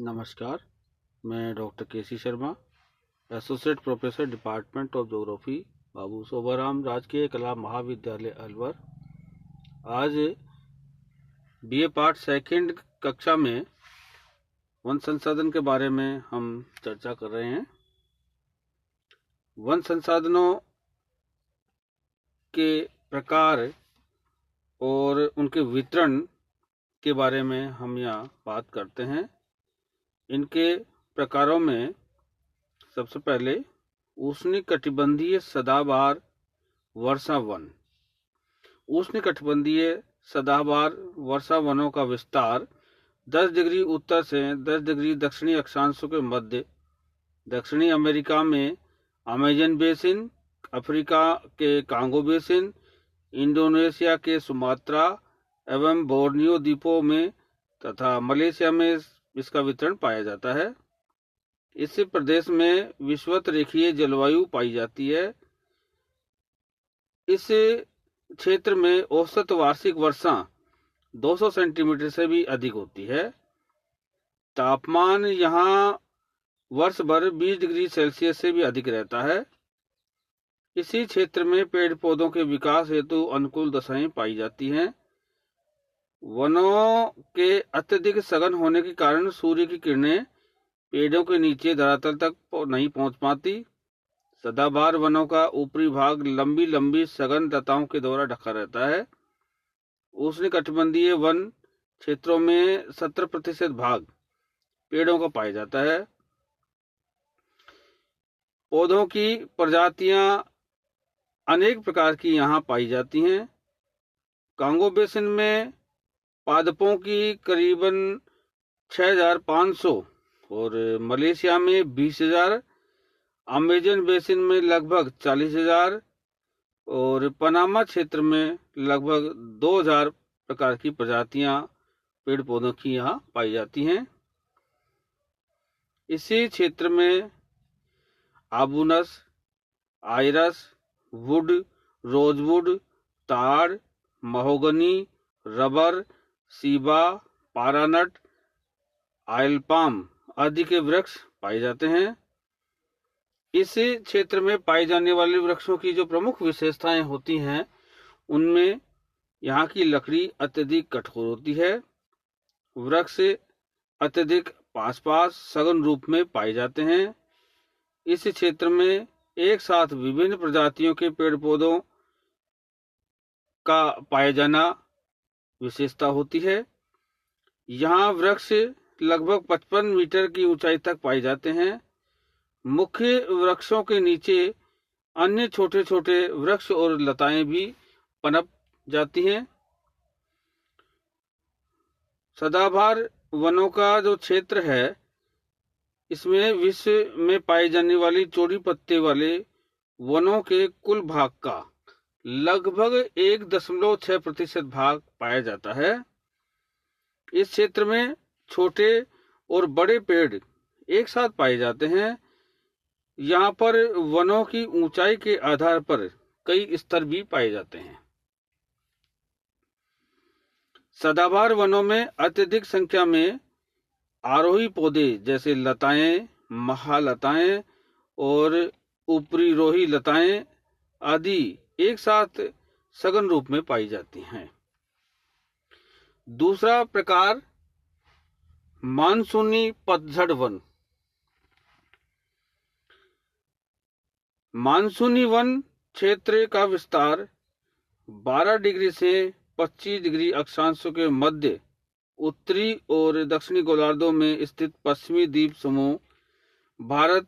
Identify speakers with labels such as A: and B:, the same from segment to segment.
A: नमस्कार, मैं doctor K C Sharma, associate professor department of geography, Babu Sobaram Rajkiya Kala महाविद्यालय अलवर। आज बीए पार्ट सेकंड कक्षा में वन संसाधन के बारे में हम चर्चा कर रहे हैं। वन संसाधनों के प्रकार और उनके वितरण के बारे में हम यहाँ बात करते हैं। इनके प्रकारों में सबसे पहले उष्णकटिबंधीय सदाबहार वर्षा वन। उष्णकटिबंधीय सदाबहार वर्षा वनों का विस्तार 10 डिग्री उत्तर से 10 डिग्री दक्षिणी अक्षांशों के मध्य दक्षिणी अमेरिका में अमेजन बेसिन, अफ्रीका के कांगो बेसिन, इंडोनेशिया के सुमात्रा एवं बोर्नियो द्वीपों में तथा मलेशिया में इसका वितरण पाया जाता है। इस प्रदेश में विषुवत रेखीय जलवायु पाई जाती है। इस क्षेत्र में औसत वार्षिक वर्षा 200 सेंटीमीटर से भी अधिक होती है। तापमान यहाँ वर्ष भर 20 डिग्री सेल्सियस से भी अधिक रहता है। इसी क्षेत्र में पेड़ पौधों के विकास हेतु अनुकूल दशाएं पाई जाती हैं। वनों के अत्यधिक सघन होने के कारण सूर्य की किरणें पेड़ों के नीचे धरातल तक नहीं पहुंच पाती। सदाबहार वनों का ऊपरी भाग लंबी लंबी सघन लताओं के द्वारा ढका रहता है। उष्णकटिबंधीय वन क्षेत्रों में 70% भाग पेड़ों का पाया जाता है। पौधों की प्रजातियां अनेक प्रकार की यहाँ पाई जाती हैं। कांगो बेसिन में पादपों की करीबन 6500 और मलेशिया में 20,000, अमेजन बेसिन में लगभग 40,000 और पनामा क्षेत्र में लगभग 2,000 प्रकार की प्रजातियां पेड़ पौधों की यहाँ पाई जाती हैं। इसी क्षेत्र में आबूनस, आयरस, वुड, रोजवुड, ताड़, महोगनी, रबर, सीबा, पारानट, आयल पाम आदि के वृक्ष पाए जाते हैं। इस क्षेत्र में पाए जाने वाले वृक्षों की जो प्रमुख विशेषताएं होती हैं, उनमें यहाँ की लकड़ी अत्यधिक कठोर होती है। वृक्ष अत्यधिक पास पास सघन रूप में पाए जाते हैं। इस क्षेत्र में एक साथ विभिन्न प्रजातियों के पेड़ पौधों का पाया जाना विशेषता होती है। यहाँ वृक्ष लगभग 55 मीटर की ऊंचाई तक पाए जाते हैं। मुख्य वृक्षों के नीचे अन्य छोटे छोटे वृक्ष और लताएं भी पनप जाती हैं। सदाबहार वनों का जो क्षेत्र है, इसमें विश्व में पाए जाने वाली चौड़ी पत्ते वाले वनों के कुल भाग का लगभग 1.6% भाग पाया जाता है। इस क्षेत्र में छोटे और बड़े पेड़ एक साथ पाए जाते हैं। यहाँ पर वनों की ऊंचाई के आधार पर कई स्तर भी पाए जाते हैं। सदाबहार वनों में अत्यधिक संख्या में आरोही पौधे जैसे लताएं, महालताएं और ऊपरी रोही लताएं आदि एक साथ सघन रूप में पाई जाती हैं। दूसरा प्रकार मानसूनी पतझड़ वन। मानसूनी वन क्षेत्र का विस्तार 12 डिग्री से 25 डिग्री अक्षांशों के मध्य उत्तरी और दक्षिणी गोलार्धों में स्थित पश्चिमी द्वीप समूह भारत,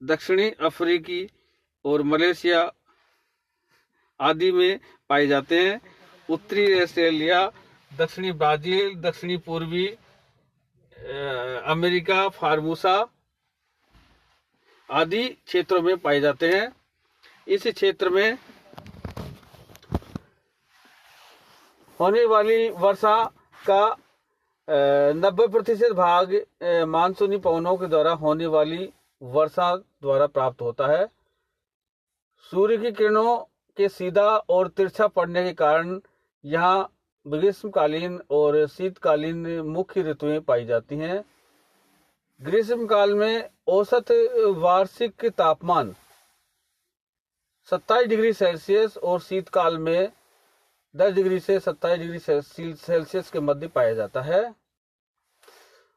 A: दक्षिणी अफ्रीकी और मलेशिया आदि में पाए जाते हैं। उत्तरी ऑस्ट्रेलिया, दक्षिणी ब्राजील, दक्षिणी पूर्वी अमेरिका, फार्मूसा आदि क्षेत्रों में पाए जाते हैं। इस क्षेत्र में होने वाली वर्षा का 90% भाग मानसूनी पवनों के द्वारा होने वाली वर्षा द्वारा प्राप्त होता है। सूर्य की किरणों के सीधा और तिरछा पड़ने के कारण यहाँ ग्रीष्मकालीन और शीतकालीन मुख्य ऋतुएं पाई जाती हैं। ग्रीष्म काल में औसत वार्षिक तापमान 27 डिग्री सेल्सियस और शीतकाल में 10 डिग्री से 27 डिग्री सेल्सियस के मध्य पाया जाता है।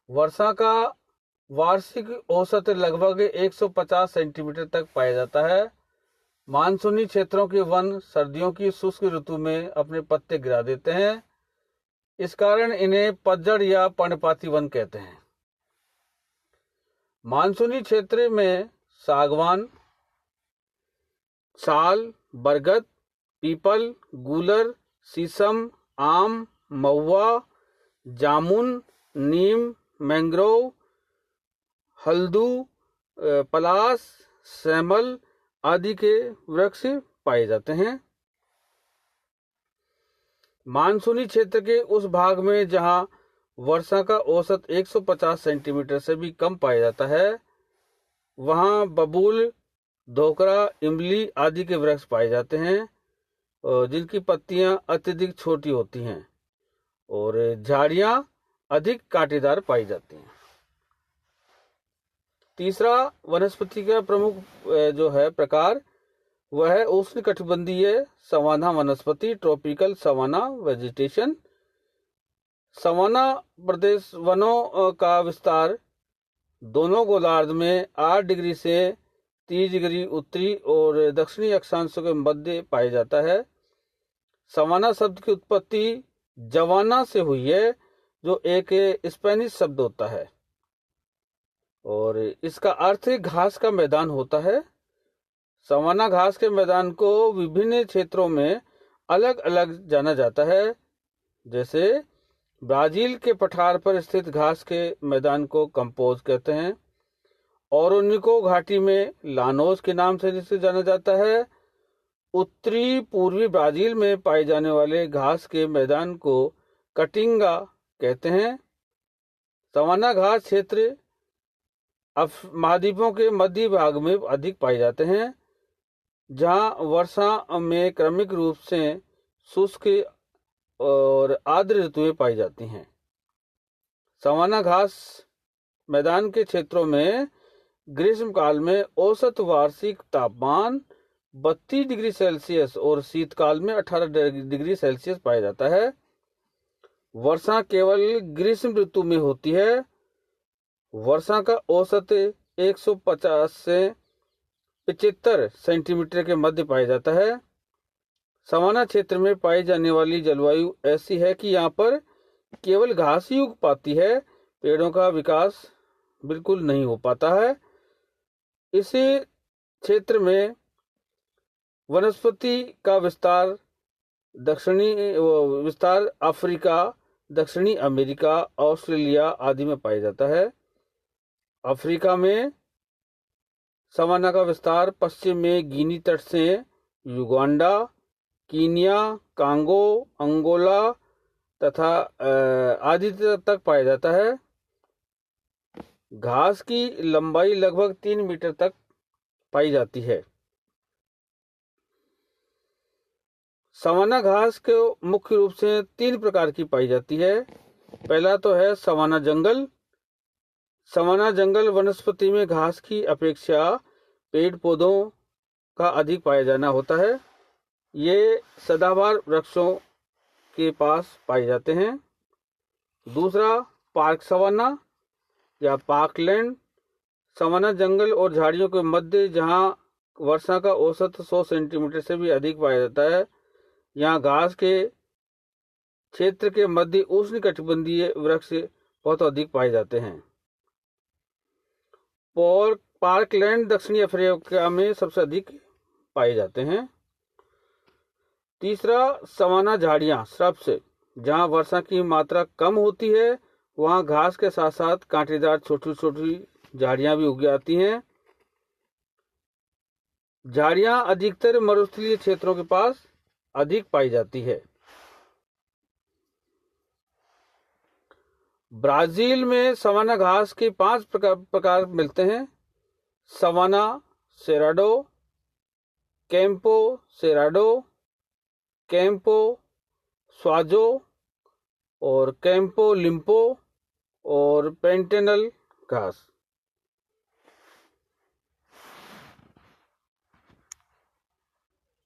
A: वर्षा का वार्षिक औसत लगभग 150 सेंटीमीटर तक पाया जाता है। मानसूनी क्षेत्रों के वन सर्दियों की शुष्क ऋतु में अपने पत्ते गिरा देते हैं। इस कारण इन्हें पतझड़ या पर्णपाती वन कहते हैं। मानसूनी क्षेत्र में सागवान, साल, बरगद, पीपल, गूलर, शीशम, आम, महुआ, जामुन, नीम, मैंग्रोव, हल्दू, पलास, सैमल आदि के वृक्ष पाए जाते हैं। मानसूनी क्षेत्र के उस भाग में जहां वर्षा का औसत 150 सेंटीमीटर से भी कम पाया जाता है, वहां बबूल, धोकरा, इमली आदि के वृक्ष पाए जाते हैं, जिनकी पत्तियां अत्यधिक छोटी होती हैं और झाड़ियां अधिक कांटेदार पाई जाती हैं। तीसरा वनस्पति का प्रमुख जो है प्रकार, वह है उष्णकटिबंधीय सवाना वनस्पति, ट्रॉपिकल सवाना वेजिटेशन। सवाना प्रदेश वनों का विस्तार दोनों गोलार्ध में 8 डिग्री से 30 डिग्री उत्तरी और दक्षिणी अक्षांशों के मध्य पाया जाता है। सवाना शब्द की उत्पत्ति जवाना से हुई है, जो एक स्पेनिश शब्द होता है और इसका अर्थ घास का मैदान होता है। सवाना घास के मैदान को विभिन्न क्षेत्रों में अलग अलग जाना जाता है। जैसे ब्राजील के पठार पर स्थित घास के मैदान को कंपोज कहते हैं। ओरोनिको घाटी में लानोस के नाम से जिसे जाना जाता है। उत्तरी पूर्वी ब्राजील में पाए जाने वाले घास के मैदान को कटिंगा कहते हैं। सवाना घास क्षेत्र महाद्वीपों के मध्य भाग में अधिक पाए जाते हैं, जहां वर्षा में क्रमिक रूप से शुष्क और आर्द्र ऋतुएं पाई जाती हैं। सवाना घास मैदान के क्षेत्रों में ग्रीष्म काल में औसत वार्षिक तापमान 32 डिग्री सेल्सियस और शीतकाल में 18 डिग्री सेल्सियस पाया जाता है। वर्षा केवल ग्रीष्म ऋतु में होती है। वर्षा का औसत 150 से 75 सेंटीमीटर के मध्य पाया जाता है। सवाना क्षेत्र में पाई जाने वाली जलवायु ऐसी है कि यहाँ पर केवल घास ही उग पाती है, पेड़ों का विकास बिल्कुल नहीं हो पाता है। इसी क्षेत्र में वनस्पति का विस्तार अफ्रीका, दक्षिणी अमेरिका, ऑस्ट्रेलिया आदि में पाया जाता है। अफ्रीका में सवाना का विस्तार पश्चिम में गिनी तट से युगांडा, कीनिया, कांगो, अंगोला तथा आदि तक पाया जाता है। घास की लंबाई लगभग 3 मीटर तक पाई जाती है। सवाना घास को मुख्य रूप से 3 प्रकार की पाई जाती है। पहला तो है सवाना जंगल। सवाना जंगल वनस्पति में घास की अपेक्षा पेड़ पौधों का अधिक पाया जाना होता है। ये सदाबहार वृक्षों के पास पाए जाते हैं। दूसरा पार्क सवाना या पार्कलैंड। सवाना जंगल और झाड़ियों के मध्य जहां वर्षा का औसत 100 सेंटीमीटर से भी अधिक पाया जाता है, यहाँ घास के क्षेत्र के मध्य उष्णकटिबंधीय वृक्ष बहुत अधिक पाए जाते हैं। पार्कलैंड दक्षिणी अफ्रीका में सबसे अधिक पाए जाते हैं। तीसरा सवाना झाड़ियां, श्रब्स। जहां वर्षा की मात्रा कम होती है, वहां घास के साथ साथ कांटेदार छोटी छोटी झाड़ियां भी उग जाती हैं। झाड़ियां अधिकतर मरुस्थलीय क्षेत्रों के पास अधिक पाई जाती है। ब्राजील में सवाना घास के 5 प्रकार मिलते हैं। सवाना सेराडो, कैंपो सेराडो, कैंपो स्वाजो, और कैंपो लिम्पो और पेंटेनल घास।